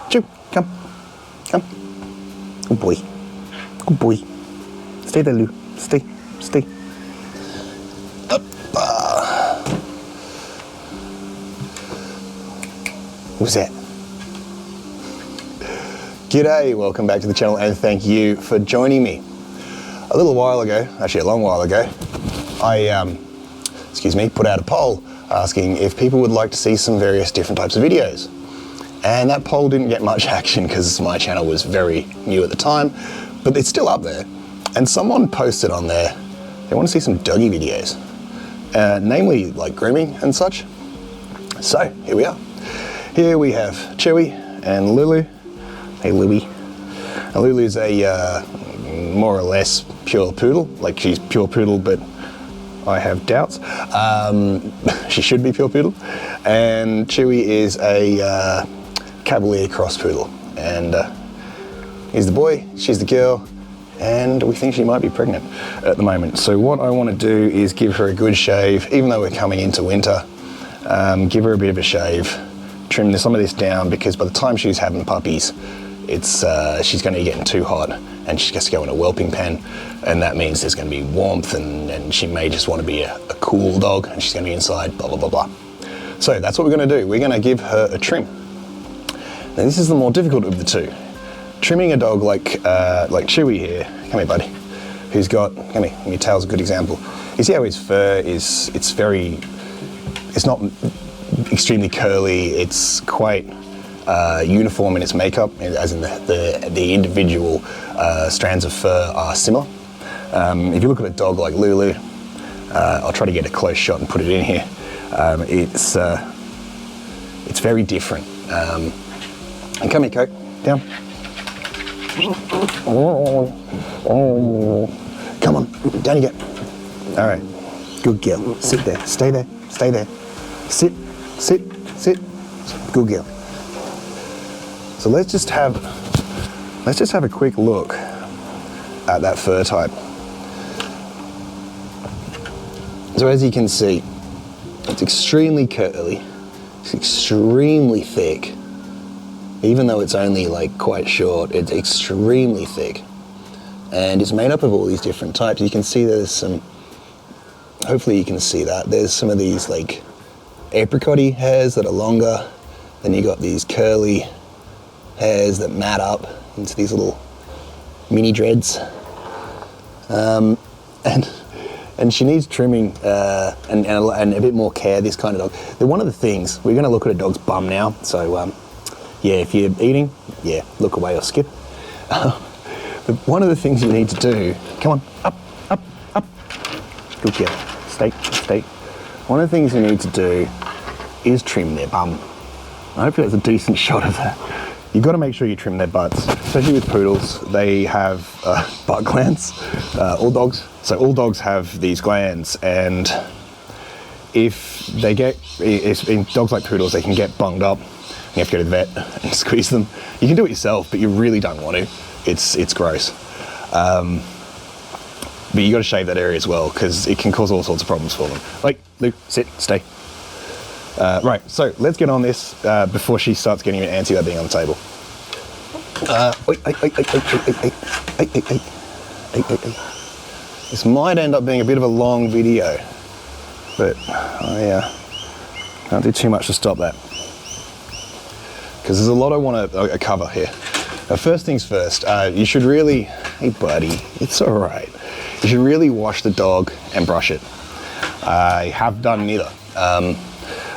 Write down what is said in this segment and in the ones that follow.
Chew. Come. Come. Good boy. Good boy. Stay there, Lou. Stay. Stay. Up. Who's that? G'day, welcome back to the channel and thank you for joining me. A little while ago, actually a long while ago, I put out a poll asking if people would like to see some various different types of videos. And that poll didn't get much action because my channel was very new at the time, but it's still up there. And someone posted on there, they want to see some doggy videos, namely like grooming and such. So here we are. Here we have Chewy and Lulu. Hey Louie. Now Lulu's a more or less pure poodle, like she's pure poodle, but I have doubts. She should be pure poodle. And Chewy is a Cavalier cross poodle. And he's the boy, she's the girl, and we think she might be pregnant at the moment. So what I want to do is give her a good shave, even though we're coming into winter, give her a bit of a shave, trim some of this down, because by the time she's having puppies, she's going to be getting too hot and she has to go in a whelping pen, and that means there's going to be warmth and she may just want to be a cool dog and she's going to be inside, blah, blah, blah, blah. So that's what we're going to do. We're going to give her a trim. Now this is the more difficult of the two. Trimming a dog like Chewy here, come here buddy, who's got, come here, your tail's a good example. You see how his fur is, it's not extremely curly, it's quite uniform in its makeup, as in the individual strands of fur are similar. If you look at a dog like Lulu, I'll try to get a close shot and put it in here. It's very different. And come here, Coke, down. Come on, down you go. All right, good girl. Sit there, stay there, stay there. Sit, sit, sit. Good girl. So let's just have a quick look at that fur type. So as you can see, it's extremely curly, it's extremely thick. Even though it's only like quite short, it's extremely thick. And it's made up of all these different types. You can see there's some, hopefully you can see that. There's some of these like apricot-y hairs that are longer. Then you got these curly hairs that mat up into these little mini dreads. And she needs trimming and a bit more care, this kind of dog. One of the things, we're gonna look at a dog's bum now, so yeah, if you're eating, yeah, look away or skip. But one of the things you need to do, come on, up, up, up. Good girl, stay, stay. One of the things you need to do is trim their bum. I hope that's a decent shot of that. You've got to make sure you trim their butts, especially with poodles. They have butt glands, all dogs. So all dogs have these glands, and if in dogs like poodles, they can get bunged up. You have to go to the vet and squeeze them. You can do it yourself, but you really don't want to. It's gross. But you got to shave that area as well, because it can cause all sorts of problems for them. Like, Luke, sit, stay. Right, so let's get on this before she starts getting antsy about being on the table. This might end up being a bit of a long video, but I can't do too much to stop that, because there's a lot I want to cover here. First things first, you should really, hey buddy, it's all right. You should really wash the dog and brush it. I have done neither.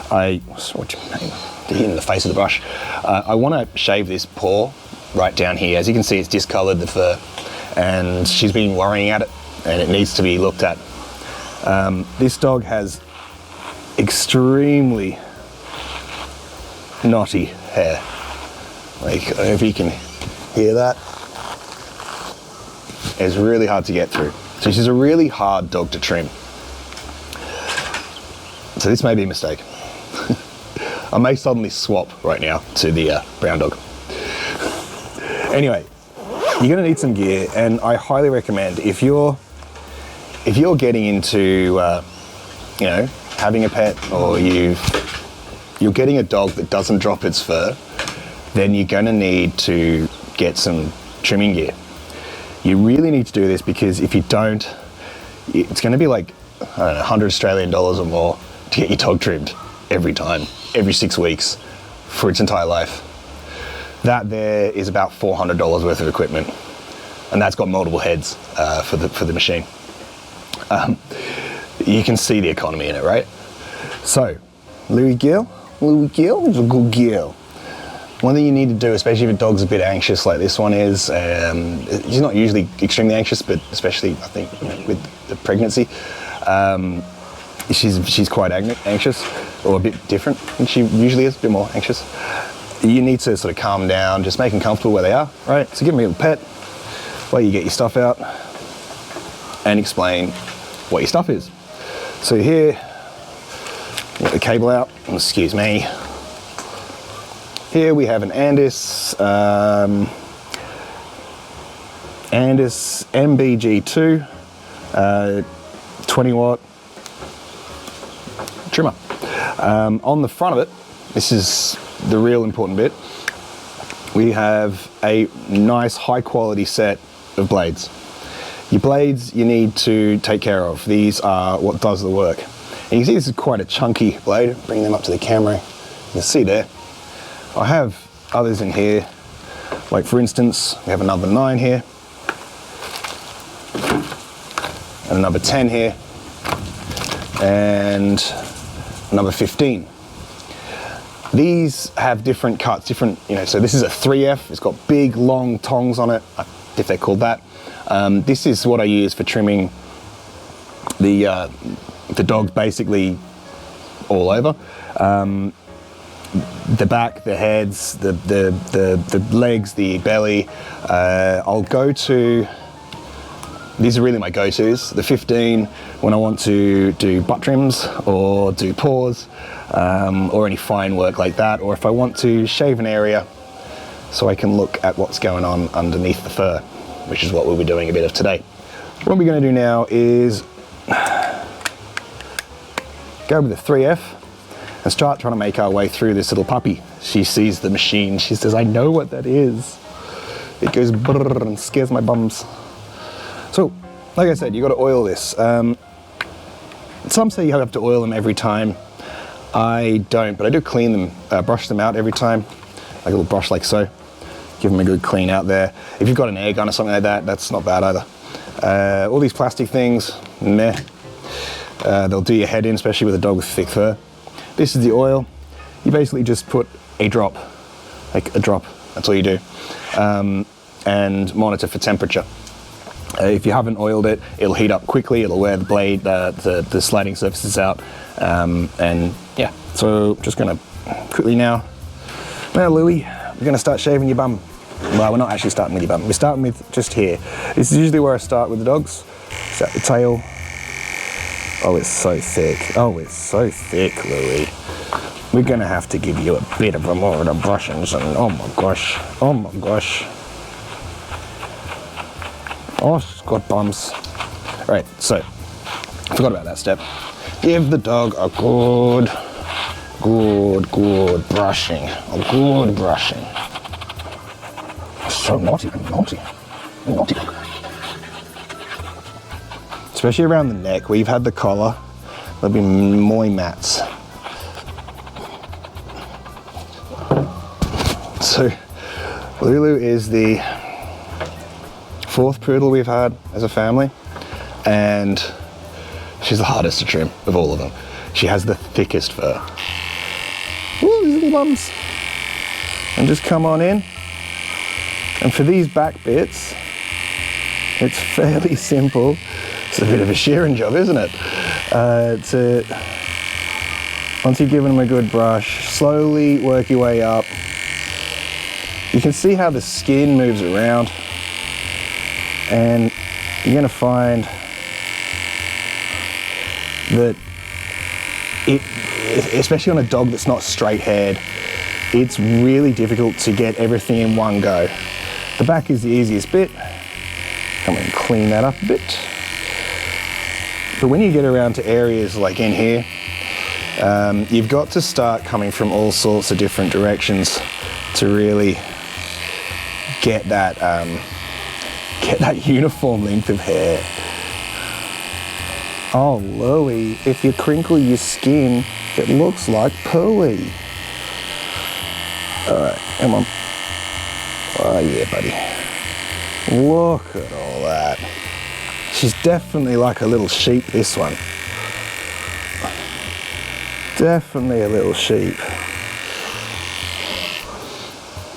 What's your name? In the face of the brush. I want to shave this paw right down here. As you can see, it's discolored, the fur, and she's been worrying at it, and it needs to be looked at. This dog has extremely knotty hair. Like, I don't know if you can hear that. It's really hard to get through. So she's a really hard dog to trim. So this may be a mistake. I may suddenly swap right now to the brown dog. Anyway, you're gonna need some gear, and I highly recommend if you're getting into having a pet, or you're getting a dog that doesn't drop its fur, then you're going to need to get some trimming gear. You really need to do this because if you don't, it's going to be like, I don't know, 100 Australian dollars or more to get your dog trimmed every time, every 6 weeks for its entire life. That there is about $400 worth of equipment, and that's got multiple heads for the machine. You can see the economy in it, right? So, Louis Gill is a good girl. One thing you need to do, especially if a dog's a bit anxious like this one is, he's not usually extremely anxious, but especially I think with the pregnancy, she's quite anxious, or a bit different than she usually is, a bit more anxious. You need to sort of calm down, just make them comfortable where they are, right? So give them a little pet while you get your stuff out and explain what your stuff is. So here, get the cable out, excuse me. Here we have an Andis MBG2 20 watt trimmer. On the front of it, this is the real important bit, we have a nice high quality set of blades. Your blades you need to take care of. These are what does the work. And you can see this is quite a chunky blade. Bring them up to the camera. You can see there. I have others in here, like for instance, we have another 9 here, and another 10 here, and another 15. These have different cuts, so this is a 3F, it's got big long tongs on it, if they're called that. This is what I use for trimming the dogs basically all over. The back, the heads, the legs, the belly. I'll go to, these are really my go-tos. The 15 when I want to do butt trims or do paws or any fine work like that, or if I want to shave an area so I can look at what's going on underneath the fur, which is what we'll be doing a bit of today. What we're going to do now is go with the 3F and start trying to make our way through this little puppy. She sees the machine, she says, I know what that is. It goes brrr and scares my bums. So, like I said, you got to oil this. Some say you have to oil them every time. I don't, but I do clean them, brush them out every time, like a little brush like so. Give them a good clean out there. If you've got an air gun or something like that, that's not bad either. All these plastic things, meh. They'll do your head in, especially with a dog with thick fur. This is the oil. You basically just put a drop, like a drop, that's all you do, and monitor for temperature. If you haven't oiled it, it'll heat up quickly, it'll wear the blade, the sliding surfaces out, and yeah, so just gonna quickly now Louie, we're gonna start shaving your bum. Well, we're not actually starting with your bum, we're starting with just here. This is usually where I start with the dogs. Is at the tail. Oh, it's so thick. Oh, it's so thick, Louie. We're gonna have to give you a bit of a more of the brushings, and oh my gosh, oh my gosh. Oh, she's got bums. Right, so, I forgot about that step. Give the dog a good brushing. A good brushing. So naughty. Dog. Especially around the neck, where you've had the collar, there'll be more mats. So, Lulu is the 4th poodle we've had as a family, and she's the hardest to trim of all of them. She has the thickest fur. Ooh, these little bums. And just come on in. And for these back bits, it's fairly simple. It's a bit of a shearing job, isn't it? Once you've given them a good brush, slowly work your way up. You can see how the skin moves around, and you're going to find that especially on a dog that's not straight-haired, it's really difficult to get everything in one go. The back is the easiest bit. Come and clean that up a bit. But when you get around to areas like in here, You've got to start coming from all sorts of different directions to really get that uniform length of hair. Oh, Louie, if you crinkle your skin, it looks like pooey. All right, come on. Oh yeah, buddy. Look at all that. She's definitely like a little sheep, this one. Definitely a little sheep.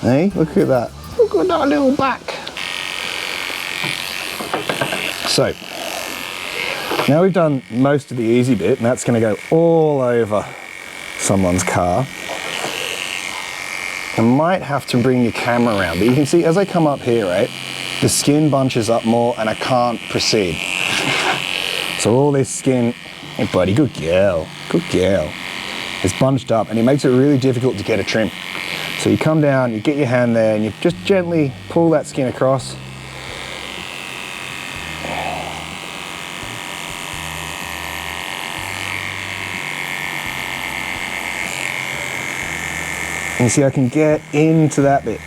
Hey, look at that. Look at that little back. So, now we've done most of the easy bit, and that's going to go all over someone's car. I might have to bring the camera around, but you can see as I come up here, right, the skin bunches up more and I can't proceed. So all this skin, hey buddy, good girl, is bunched up, and it makes it really difficult to get a trim. So you come down, you get your hand there, and you just gently pull that skin across. And you see I can get into that bit.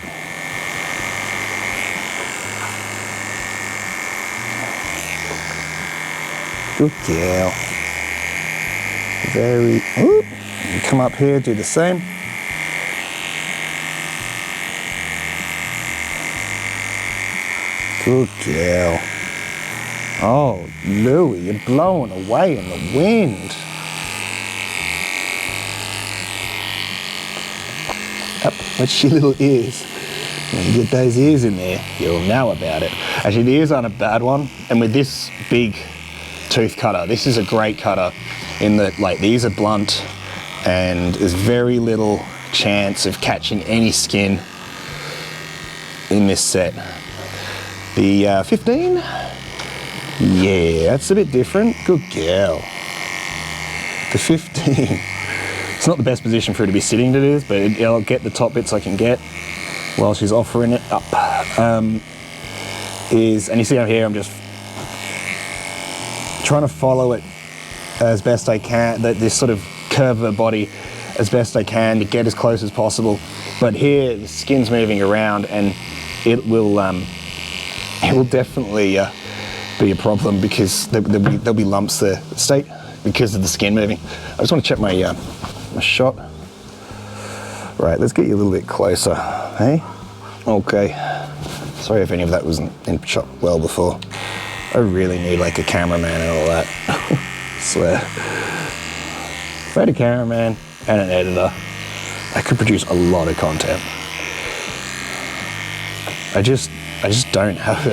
Good girl. Very, ooh. You come up here, do the same. Good girl. Oh, Louie, you're blowing away in the wind. Up, what's your little ears? When you get those ears in there, you'll know about it. Actually, the ears aren't a bad one, and with this big tooth cutter, this is a great cutter in that, like, these are blunt, and there's very little chance of catching any skin in this set. The 15, yeah, that's a bit different. Good girl. The 15. It's not the best position for her to be sitting to this, but I'll get the top bits I can get while she's offering it up. And you see out here, I'm just trying to follow it as best I can, this sort of curve of her body as best I can to get as close as possible. But here, the skin's moving around, and it will definitely be a problem because there'll be lumps there. Stay because of the skin moving. I just want to check my shot. Right, let's get you a little bit closer, hey? Okay. Sorry if any of that wasn't in shot well before. I really need like a cameraman and all that. I swear. If I had a cameraman and an editor, I could produce a lot of content. I just don't have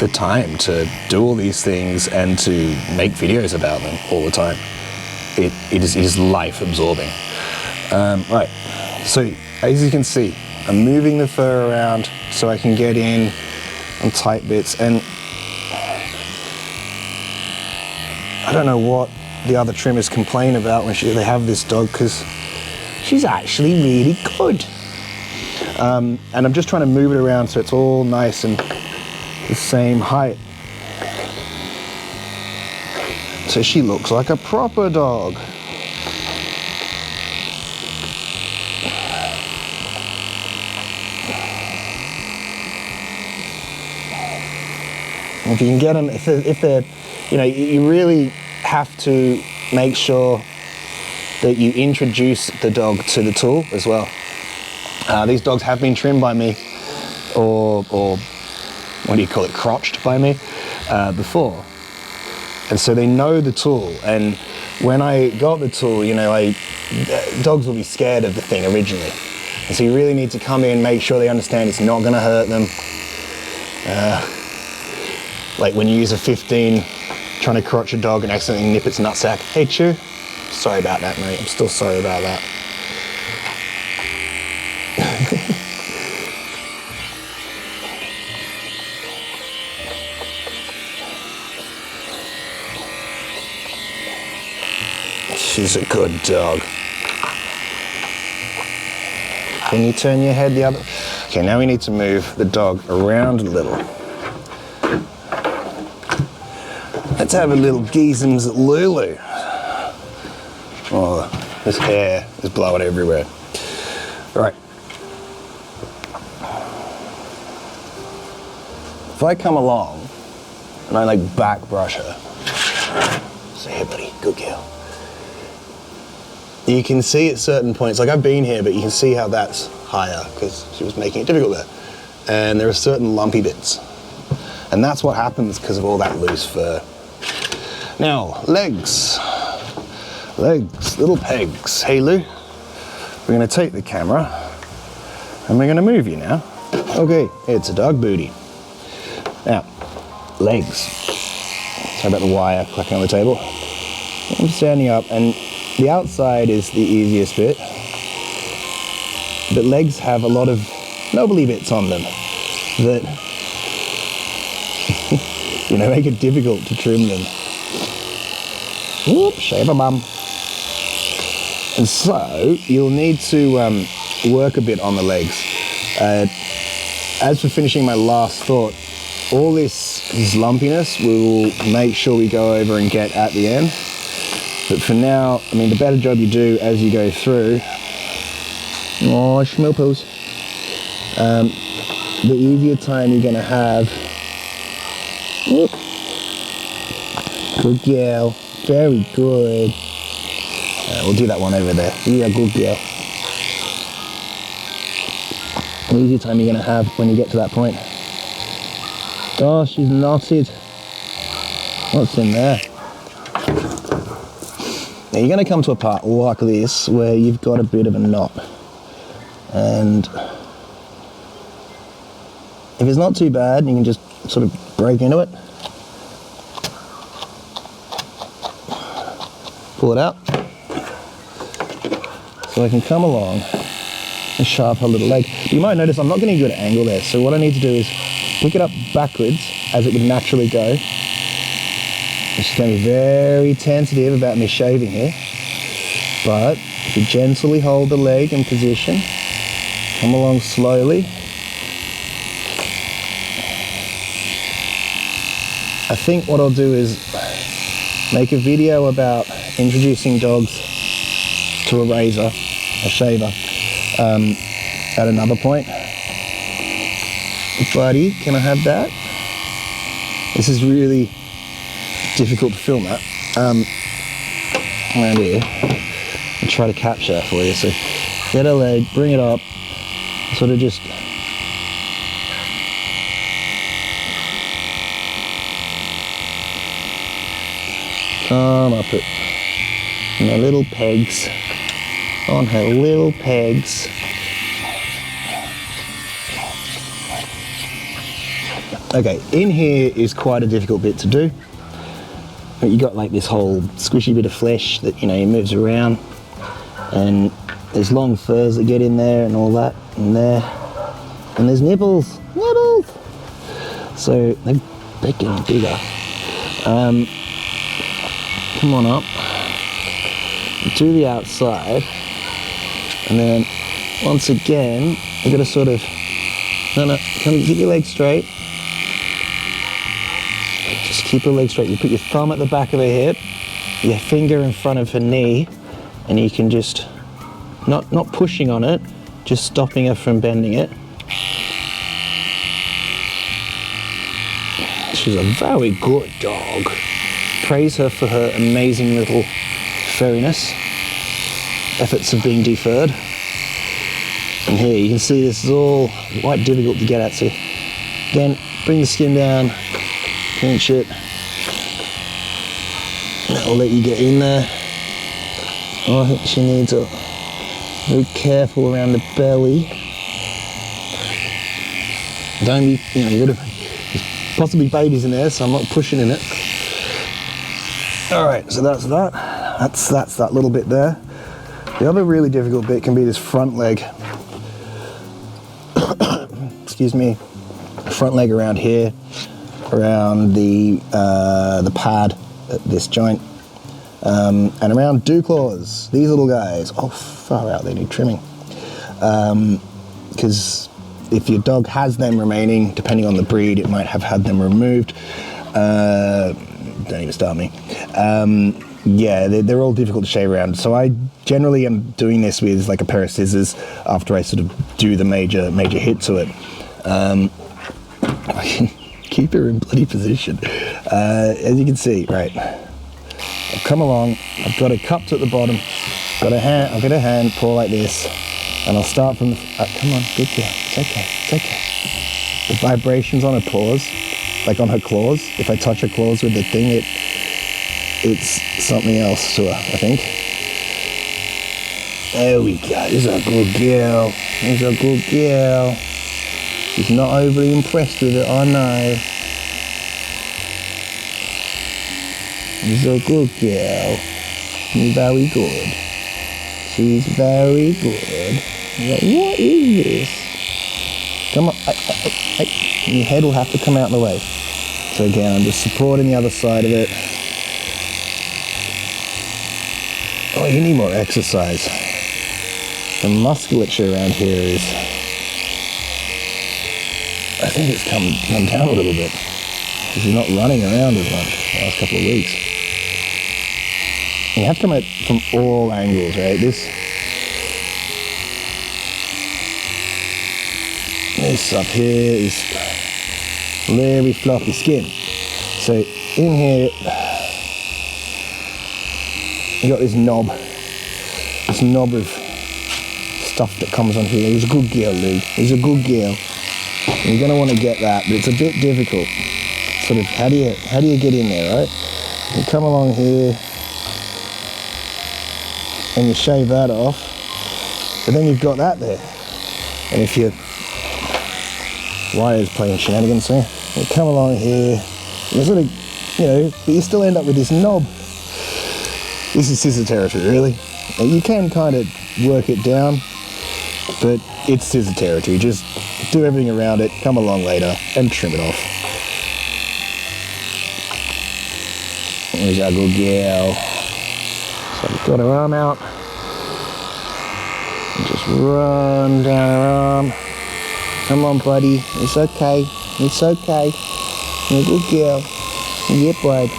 the time to do all these things and to make videos about them all the time. It is life absorbing. Right, so as you can see, I'm moving the fur around so I can get in on tight bits, and I don't know what the other trimmers complain about when they have this dog, because she's actually really good. And I'm just trying to move it around so it's all nice and the same height. So she looks like a proper dog. If you can get them, if they're, you know, you really have to make sure that you introduce the dog to the tool as well. These dogs have been trimmed by me, or what do you call it, crotched by me before. And so they know the tool. And when I got the tool, you know, dogs will be scared of the thing originally. And so you really need to come in, make sure they understand it's not gonna hurt them. Like when you use a 15, trying to crotch a dog and accidentally nip its nutsack. Hey, Chew. Sorry about that, mate. I'm still sorry about that. She's a good dog. Can you turn your head the other? Okay, now we need to move the dog around a little. Let's have a little geezums at Lulu. Oh, this hair is blowing everywhere. All right. If I come along and I like back brush her, say, hey buddy, good girl. You can see at certain points, like I've been here, but you can see how that's higher because she was making it difficult there. And there are certain lumpy bits. And that's what happens because of all that loose fur. Now, legs. Legs, little pegs. Hey Lou, we're gonna take the camera and we're gonna move you now. Okay, it's a dog booty. Now, legs. Sorry about the wire clacking on the table. I'm standing up, and the outside is the easiest bit. But legs have a lot of knobbly bits on them that you know, make it difficult to trim them. Whoop, shave a bum. And so you'll need to work a bit on the legs. As for finishing my last thought, all this lumpiness we will make sure we go over and get at the end. But for now, I mean, the better job you do as you go through, oh, schmilpos, the easier time you're gonna have. Whoop. Good girl, very good. We'll do that one over there. Yeah, good girl. The easier time you're gonna have when you get to that point. Oh, she's knotted. What's in there? Now you're going to come to a part like this where you've got a bit of a knot. And if it's not too bad, you can just sort of break into it. Pull it out. So I can come along and sharp her little leg. You might notice I'm not getting a good angle there, so what I need to do is pick it up backwards as it would naturally go. She's going to be very tentative about me shaving here, but if you gently hold the leg in position, come along slowly. I think what I'll do is make a video about introducing dogs to a razor, a shaver, at another point. Buddy, can I have that? This is really difficult to film that. Around here, and try to capture that for you. So get a leg, bring it up, sort of just come up it. And the little pegs, on her little pegs. Okay, in here is quite a difficult bit to do. But you got like this whole squishy bit of flesh that, you know, moves around, and there's long furs that get in there and all that, and there, and there's nipples, so they're getting bigger. Come on up to the outside, and then once again you've got to sort of come keep your legs straight. Just keep her leg straight. You put your thumb at the back of her hip, your finger in front of her knee, and you can just, not pushing on it, just stopping her from bending it. She's a very good dog. Praise her for her amazing little furriness. Efforts of being deferred. And here you can see this is all quite difficult to get at. So again, bring the skin down, pinch it. I'll let you get in there. Oh, I think she needs a very careful around the belly. Don't be, there's possibly babies in there, so I'm not pushing in it. All right, so that's that. That's that little bit there. The other really difficult bit can be this front leg. Excuse me. Front leg around here, around the pad at this joint, and around dew claws. These little guys. Oh, far out! They need trimming. Because if your dog has them remaining, depending on the breed, it might have had them removed. Don't even start me. yeah, they're all difficult to shave around. So I generally am doing this with like a pair of scissors after I sort of do the major hit to it. I can keep her in bloody position. As you can see, right, I've come along, I've got it cupped at the bottom, I'll get a hand, pull like this, and I'll start from the, come on, good girl, it's okay, it's okay. The vibrations on her paws, like on her claws, if I touch her claws with the thing, it's something else to her, I think. There we go, this is a good girl, this is a good girl. She's not overly impressed with it, I know. She's a good girl. She's very good. She's very good. Like, what is this? Come on, your head will have to come out of the way. So again, I'm just supporting the other side of it. Oh, you need more exercise. The musculature around here is, I think it's come down a little bit. Because she's not running around as much the last couple of weeks. You have to come at from all angles, right? This up here is very fluffy skin. So in here, you got this knob of stuff that comes on here. He's a good girl, Lou. He's a good girl. And you're gonna want to get that, but it's a bit difficult. Sort of, how do you get in there, right? You come along here, and you shave that off, but then you've got that there. And if your wire's playing shenanigans there, you come along here, you sort of, you know, but you still end up with this knob. This is scissor territory, really. And you can kind of work it down, but it's scissor territory. Just do everything around it, come along later, and trim it off. There's our good girl. So we've got her arm out. And just run down her arm. Come on, buddy. It's okay. It's okay. You're a good girl. Yeah, bud.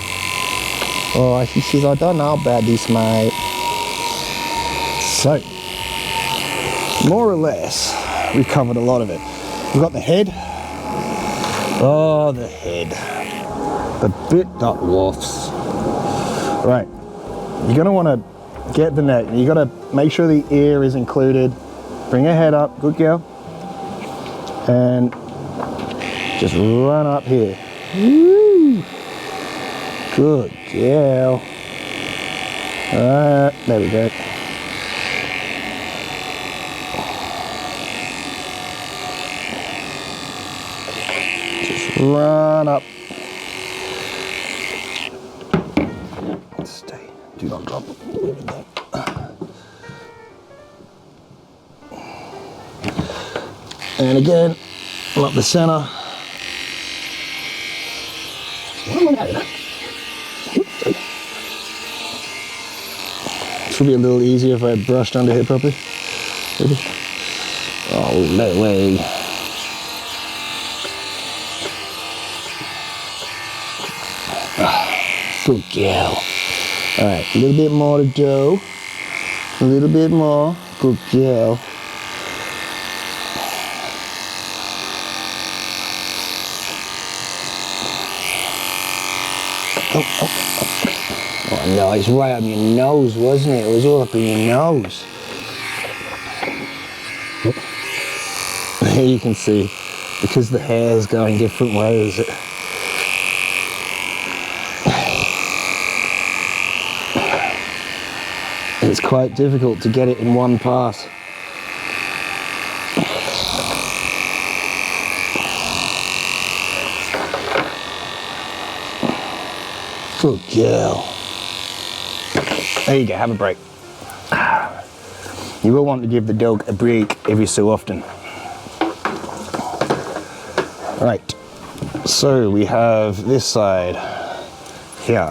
Oh, she says, I don't know about this, mate. So, more or less, we've covered a lot of it. We've got the head. Oh, the head. The bit that wafts. Right. You're going to want to get the neck. You've got to make sure the ear is included. Bring her head up. Good girl. And just run up here. Woo. Good girl. Alright, there we go. Just run up. Stay. Do not drop. And again, up the center. Should be a little easier if I brushed under here properly. Maybe. Oh, no way. Good girl. Alright, a little bit more to do. A little bit more. Good girl. Oh no, it's right up your nose, wasn't it? It was all up in your nose. Here you can see, because the hair's going different ways. It's quite difficult to get it in one pass. Good girl. There you go, have a break. You will want to give the dog a break every so often. Right, so we have this side here.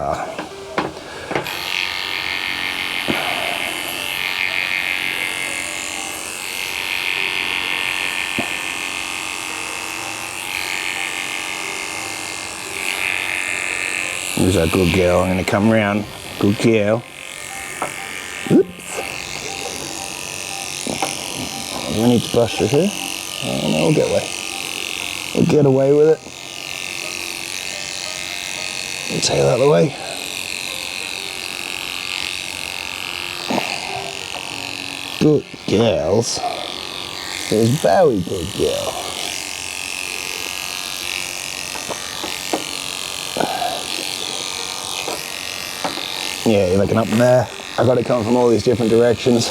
There's our good girl. I'm going to come around Good girl. Oops. Do we need to brush through here? Oh, no, we'll get away. We'll get away with it. We'll take that out of the way. Good girls. There's very good girl. Yeah, you're looking up there. I've got it coming from all these different directions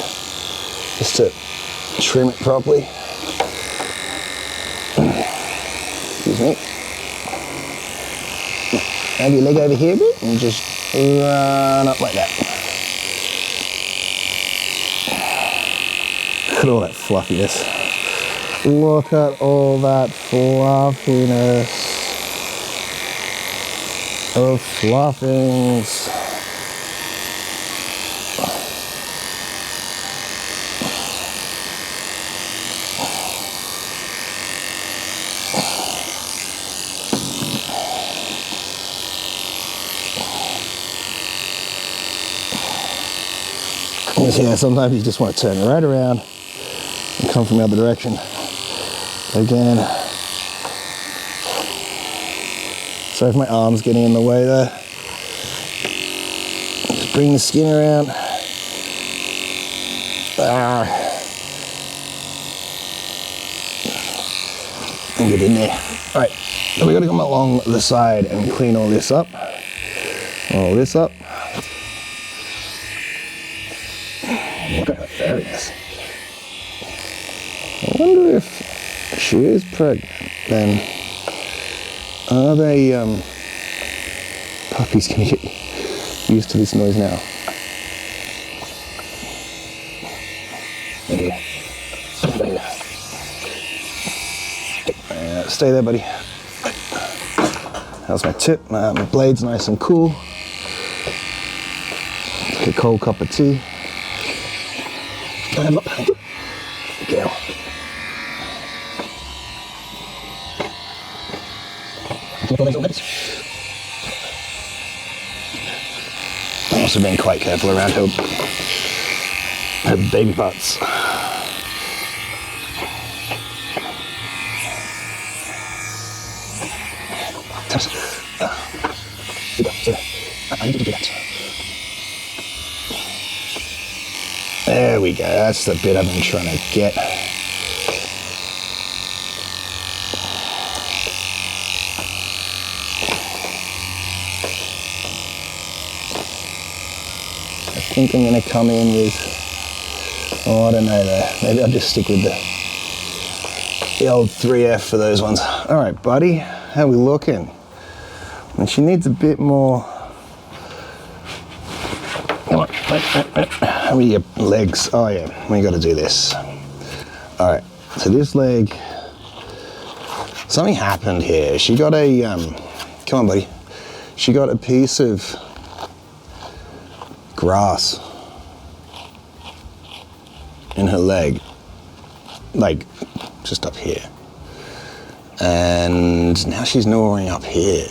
just to trim it properly. Excuse me. Have your leg over here a bit and just run up like that. Look at all that fluffiness. Look at all that fluffiness of fluffings. Yeah, sometimes you just want to turn right around and come from the other direction. Again. Sorry if my arm's getting in the way there. Just bring the skin around. And get in there. Alright, so we've got to come along the side and clean all this up. All this up. There it is. I wonder if she is pregnant, then are they puppies can get used to this noise now? Okay. Stay there, buddy. How's my tip? My blade's nice and cool. Take a cold cup of tea. I'm up. Girl. I'm also being quite careful around her baby butts. I need to do that. There we go, that's the bit I've been trying to get. I think I'm going to come in with, oh I don't know there, maybe I'll just stick with the old 3F for those ones. Alright buddy, how are we looking? And she needs a bit more. Come on, how many legs? Oh yeah, we got to do this. All right, so this leg, something happened here. She got a, come on buddy. She got a piece of grass in her leg, like just up here. And now she's gnawing up here.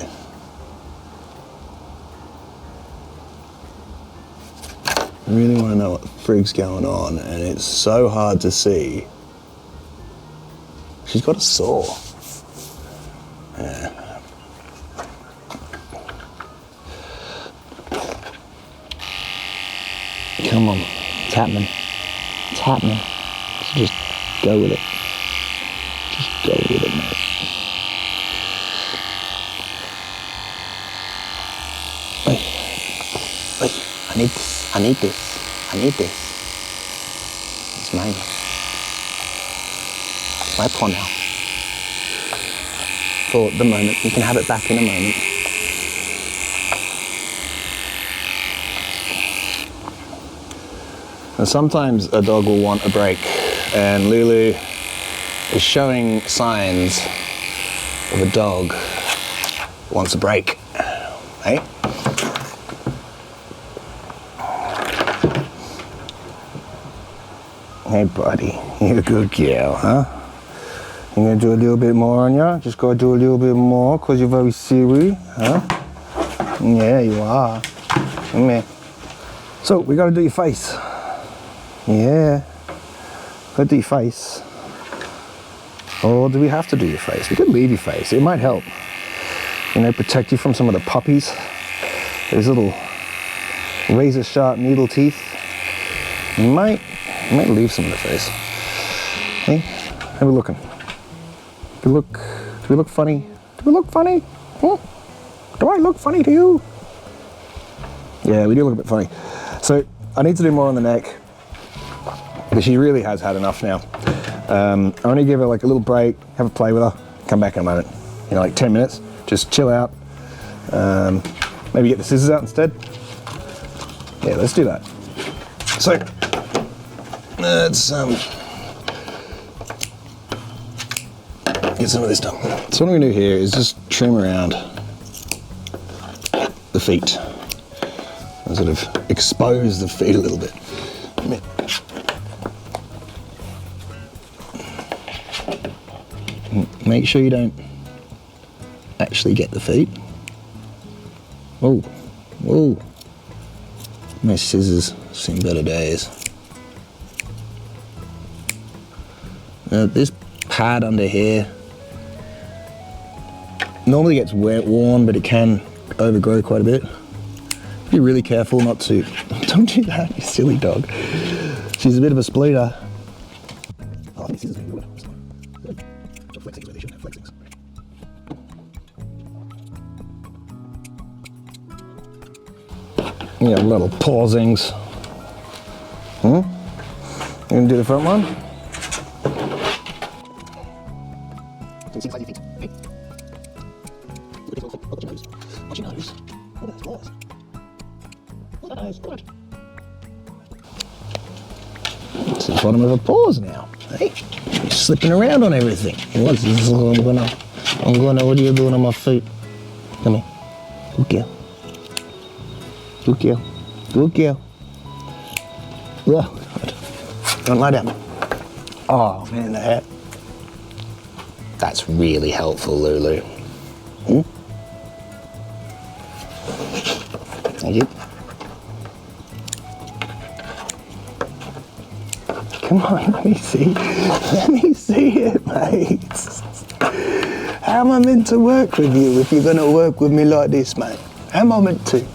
I really want to know what the frig's going on, and it's so hard to see. She's got a sore. Yeah. Come on, it's happening. It's happening. So just go with it. Just go with it, mate. Wait, I need this. I need this. I need this. It's mine. It's my paw now. For the moment. You can have it back in a moment. And sometimes a dog will want a break, and Lulu is showing signs of a dog wants a break. Hey? Hey buddy, you're a good girl, huh? You gonna do a little bit more on ya? Just gotta do a little bit more because you're very serious, huh? Yeah, you are. Come here. So we got to do your face. Yeah, got to do your face. Or do we have to do your face? We could leave your face. It might help. You know, protect you from some of the puppies. Those little razor sharp needle teeth. You might leave some of the face. Hey, how are we looking? Do we look funny? Do we look funny? Hmm? Do I look funny to you? Yeah, we do look a bit funny. So I need to do more on the neck, because she really has had enough now. I want to give her like a little break, have a play with her, come back in a moment. You know, like 10 minutes, just chill out. Maybe get the scissors out instead. Yeah, let's do that. So, let's get some of this done. So what I'm going to do here is just trim around the feet and sort of expose the feet a little bit. Make sure you don't actually get the feet. Oh, whoa. My scissors seen better days. This pad under here normally gets worn, but it can overgrow quite a bit. Be really careful not to. Don't do that, you silly dog. She's a bit of a spleeter. Oh, these scissors are good. Flexings where they shouldn't have flexings. Yeah, little pausings. You gonna do the front one? Watch your nose. Watch your nose. Oh, that's nice. Oh, that is good. It's the bottom of her paws now. Hey, you're slipping around on everything. What is I'm gonna, what are you doing on my feet? Come here. Good girl. Good girl. Good girl. Well, don't lie down. Oh man, the hat. That's really helpful, Lulu. Thank you. Come on, let me see. Let me see it, mate. How am I meant to work with you if you're gonna work with me like this, mate? How am I meant to?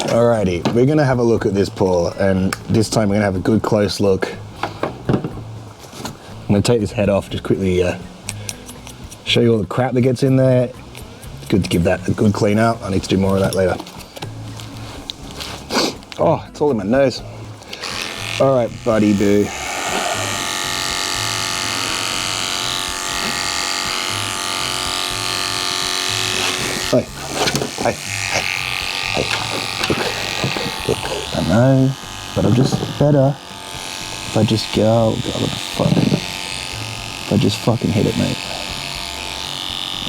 Alrighty, we're gonna have a look at this paw, and this time we're gonna have a good close look. I'm gonna take this head off, just quickly show you all the crap that gets in there. It's good to give that a good clean out. I need to do more of that later. Oh, it's all in my nose. All right, buddy boo. Hey, hey, hey, hey. Look. I know, but I'm just better if I just go, what the fuck? If I just fucking hit it, mate.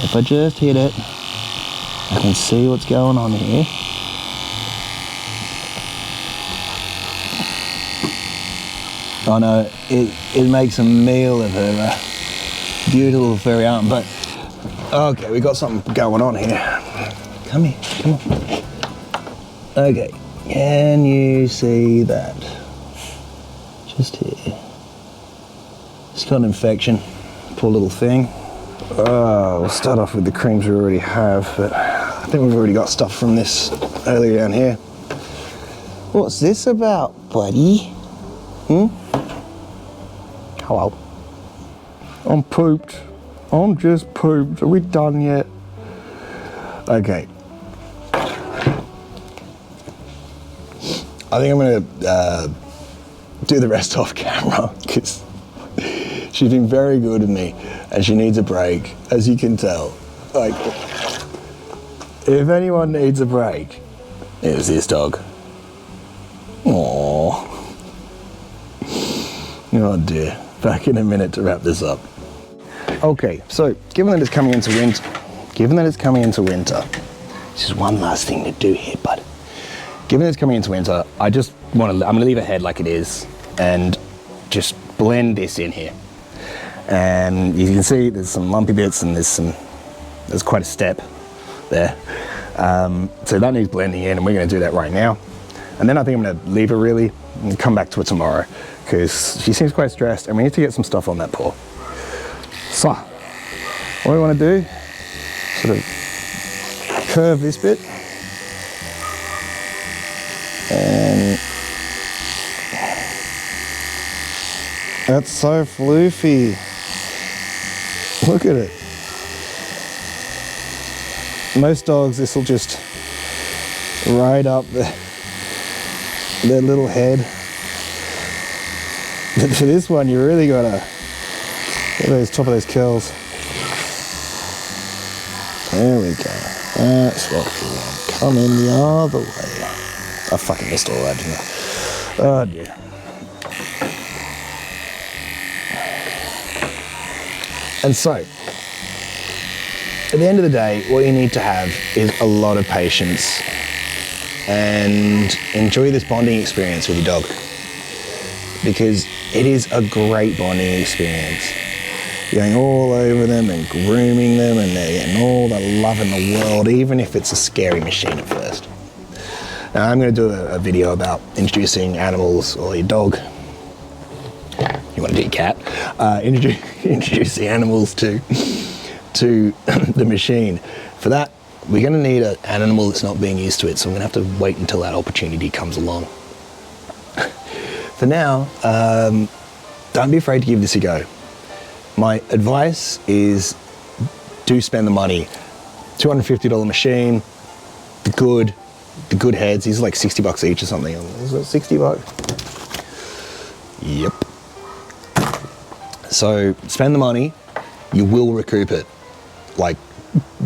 If I just hit it, I can see what's going on here. I know, it makes a meal of her beautiful furry arm, but okay, we got something going on here. Come here, come on. Okay, can you see that? Just here. It's got an infection, poor little thing. We'll start off with the creams we already have, but I think we've already got stuff from this earlier down here. What's this about, buddy? Hello. I'm pooped. I'm just pooped. Are we done yet? Okay. I think I'm gonna do the rest off camera because she's been very good with me and she needs a break, as you can tell. Like, if anyone needs a break, it was this dog. Aww. Oh dear. Back in a minute to wrap this up. Okay, so given that it's coming into winter, this is one last thing to do here, bud. Given that it's coming into winter, I'm gonna leave her head like it is and just blend this in here. And you can see there's some lumpy bits and there's quite a step there. So that needs blending in, and we're gonna do that right now. And then I think I'm gonna leave her really and come back to it tomorrow because she seems quite stressed and we need to get some stuff on that paw. So, what we wanna do, sort of curve this bit and that's so floofy. Look at it. Most dogs, this will just ride up their little head. But for this one, you really gotta get those top of those curls. There we go. That's what we want. Come in the other way. I fucking missed all that, didn't I? Oh dear. And so, at the end of the day, what you need to have is a lot of patience and enjoy this bonding experience with your dog, because it is a great bonding experience. You're going all over them and grooming them and they're getting all the love in the world, even if it's a scary machine at first. Now I'm going to do a video about introducing animals, or your dog, you want to do your cat, introduce the animals to the machine. For that, we're going to need an animal that's not being used to it, so we're going to have to wait until that opportunity comes along. For now, don't be afraid to give this a go. My advice is do spend the money. $250 machine, the good heads, these are like 60 bucks each or something. Is it 60 bucks? Yep. So spend the money, you will recoup it, like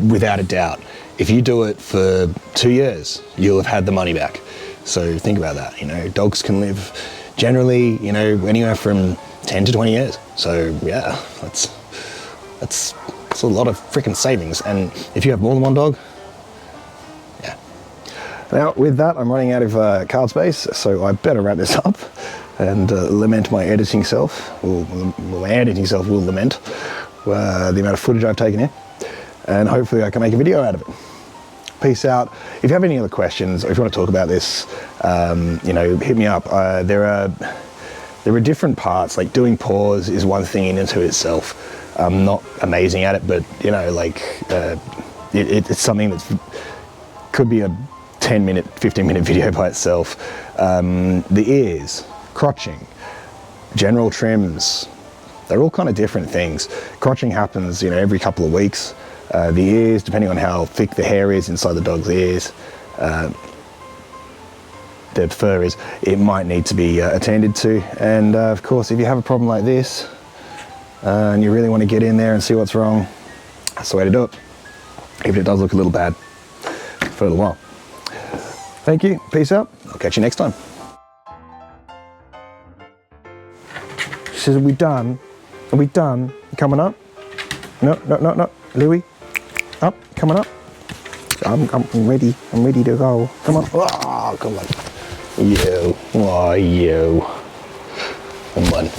without a doubt. If you do it for 2 years, you'll have had the money back. So think about that, you know, dogs can live generally, you know, anywhere from 10 to 20 years. So yeah, that's a lot of freaking savings. And if you have more than one dog, yeah. Now with that, I'm running out of card space, so I better wrap this up and lament my editing self. Well, my editing self will lament the amount of footage I've taken here, and hopefully I can make a video out of it. Peace out. If you have any other questions, or if you want to talk about this, you know, hit me up. There are different parts, like doing paws is one thing in and to itself. I'm not amazing at it, but you know, like it's something that could be a 10-minute, 15-minute video by itself. The ears, crotching, general trims, they're all kind of different things. Crotching happens, you know, every couple of weeks. The ears, depending on how thick the hair is inside the dog's ears, the fur is, it might need to be attended to. And of course, if you have a problem like this and you really want to get in there and see what's wrong, that's the way to do it, even if it does look a little bad for a little while. Thank you, peace out, I'll catch you next time. She says, are we done? Are we done? You coming up? No, Louis, up, coming up. I'm ready to go. Come on, oh, come on. You, oh, you. Come on.